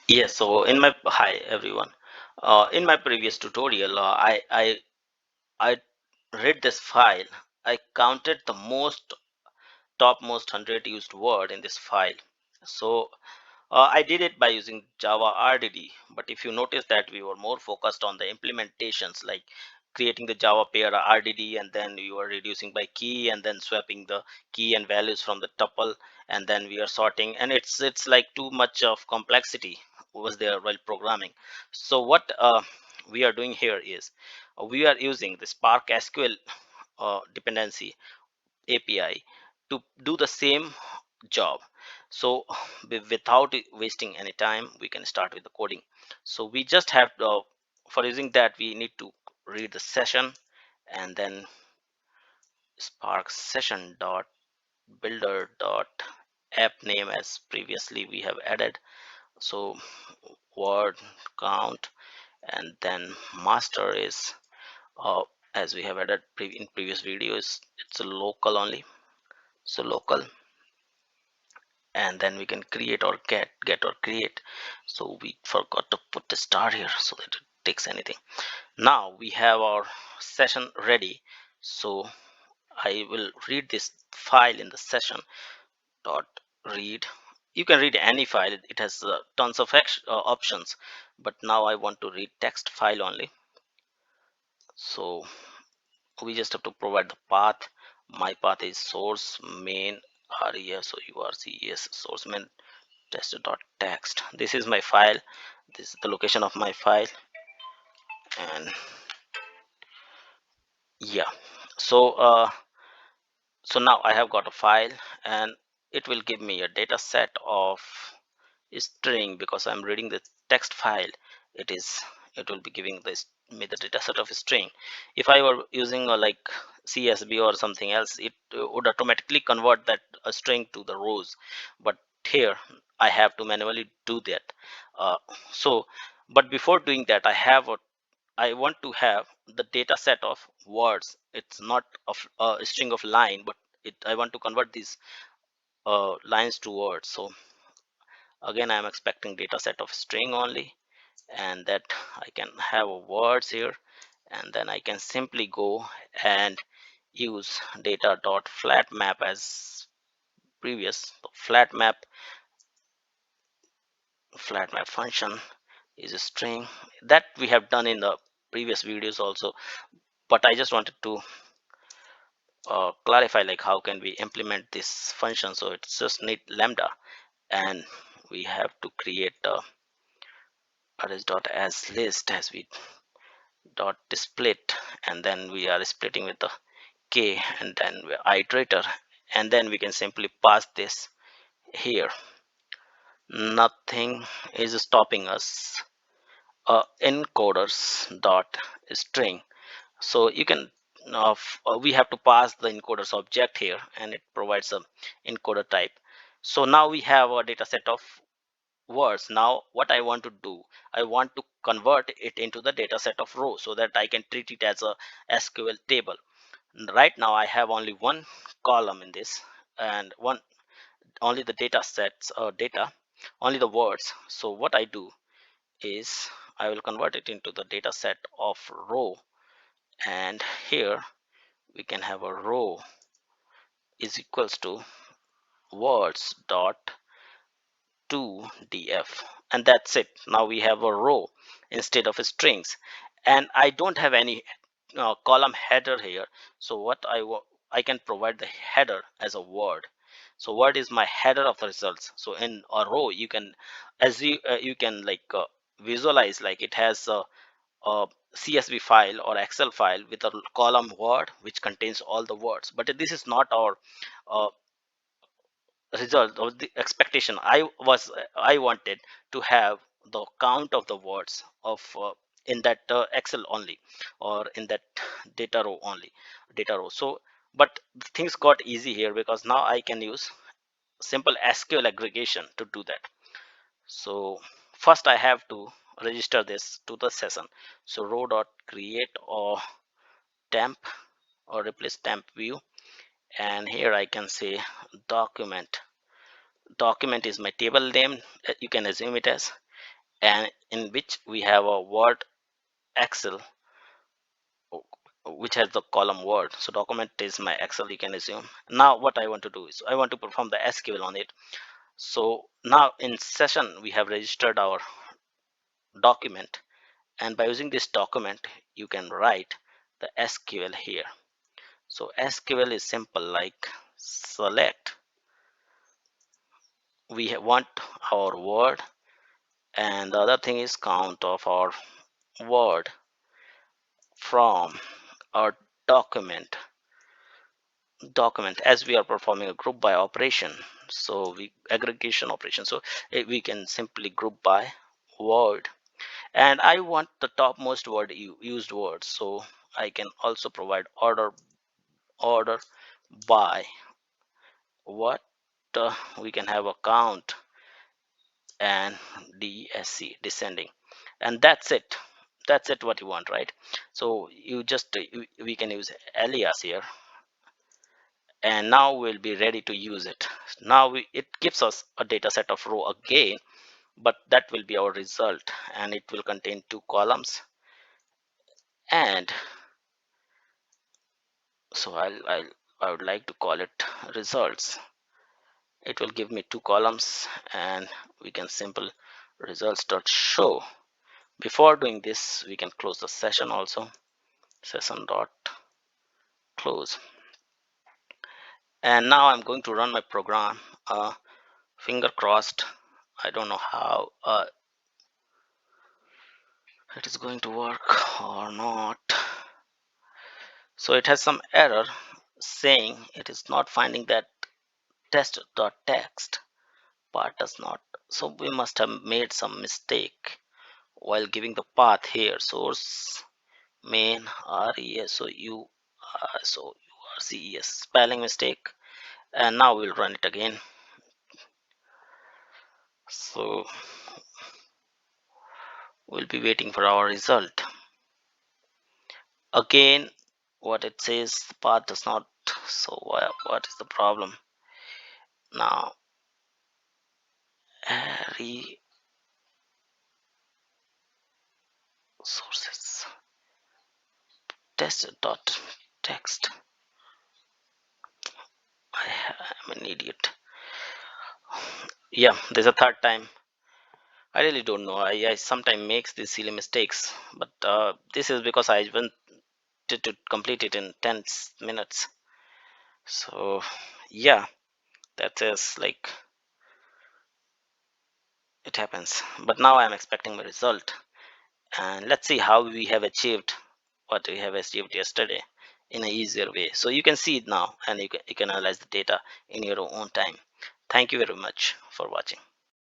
Yes, so in my hi everyone. In my previous tutorial, I read this file. I counted the topmost 100 used word in this file. So I did it by using Java RDD, but if you notice that we were more focused on the implementations, like creating the Java pair RDD, and then we were reducing by key, and then swapping the key and values from the tuple, and then we are sorting, and it's like too much of complexity was there while programming. So what we are doing here is we are using the Spark SQL dependency API to do the same job. So without wasting any time, we can start with the coding. So we just have to, for using that, we need to read the session, and then spark session dot builder dot app name as previously we have added. So word count, and then master is as we have added in previous videos, it's a local only. So local, and then we can create or get or create. So we forgot to put the star here so that it takes anything. Now we have our session ready. So I will read this file in the session dot read. You can read any file, it has tons of options, but now I want to read text file only. So we just have to provide the path. My path is source main res, so urcs source main test.txt. This is my file, this is the location of my file. And yeah, so so now I have got a file, and it will give me a data set of string because I'm reading the text file. It will be giving this me the data set of string. If I were using like CSV or something else, it would automatically convert that string to the rows, but here I have to manually do that. uh, so but before doing that, I want to have the data set of words. It's not of a string of line, but I want to convert these lines to words. So again, I'm expecting data set of string only, and that I can have words here, and then I can simply go and use data dot flat map as previous. So flat map function is a string that we have done in the previous videos also, but I just wanted to clarify like how can we implement this function. So it's just need lambda, and we have to create arrays dot as list as we dot split, and then we are splitting with the k, and then we iterator, and then we can simply pass this here. Nothing is stopping us. Encoders dot string. So you can we have to pass the encoders object here, and it provides a encoder type. So now we have a data set of words. Now what I want to do, I want to convert it into the data set of rows so that I can treat it as a SQL table. Right now I have only one column in this, and one only the data sets data, only the words. So what I do is I will convert it into the data set of row, and here we can have a row is equals to words dot to df, and that's it. Now we have a row instead of strings, and I don't have any column header here. So what I can provide the header as a word. So word is my header of the results. So in a row you can, as you can like visualize, like it has a CSV file or Excel file with a column word which contains all the words. But this is not our uh, result or the expectation. I wanted to have the count of the words of in that Excel only, or in that data row. So but things got easy here because now I can use simple SQL aggregation to do that. So first I have to register this to the session. So row dot create or temp, or replace temp view, and here I can say document. Document is my table name, you can assume it as, and in which we have a word Excel, which has the column word. So document is my Excel, you can assume. Now what I want to do is I want to perform the SQL on it. So now in session we have registered our document, and by using this document you can write the SQL here. So SQL is simple, like select, want our word, and the other thing is count of our word from our document as we are performing a group by operation. So we aggregation operation, so we can simply group by word, and I want the topmost word used words, so I can also provide order by what, we can have a count and DSC, descending, and that's it what you want, right? So you just we can use alias here, and now we'll be ready to use it. Now it gives us a data set of row again, but that will be our result, and it will contain two columns. And so I would like to call it results. It will give me two columns, and we can simple results dot show. Before doing this, we can close the session also, session dot close. And now I'm going to run my program. Finger crossed, I don't know how it is going to work or not. So it has some error saying it is not finding that test.txt part does not. So we must have made some mistake while giving the path here, source main RESOU so URCES, spelling mistake. And now we'll run it again. So we'll be waiting for our result again. What it says, the path does not. So what is the problem now? Resources test.text. I'm an idiot. Yeah, there's a third time. I really don't know. I sometimes makes these silly mistakes, but this is because I wanted to complete it in 10 minutes. So yeah, that is like it happens. But now I'm expecting my result, and let's see how we have achieved what we have achieved yesterday in a easier way. So you can see it now, and you can analyze the data in your own time. Thank you very much for watching.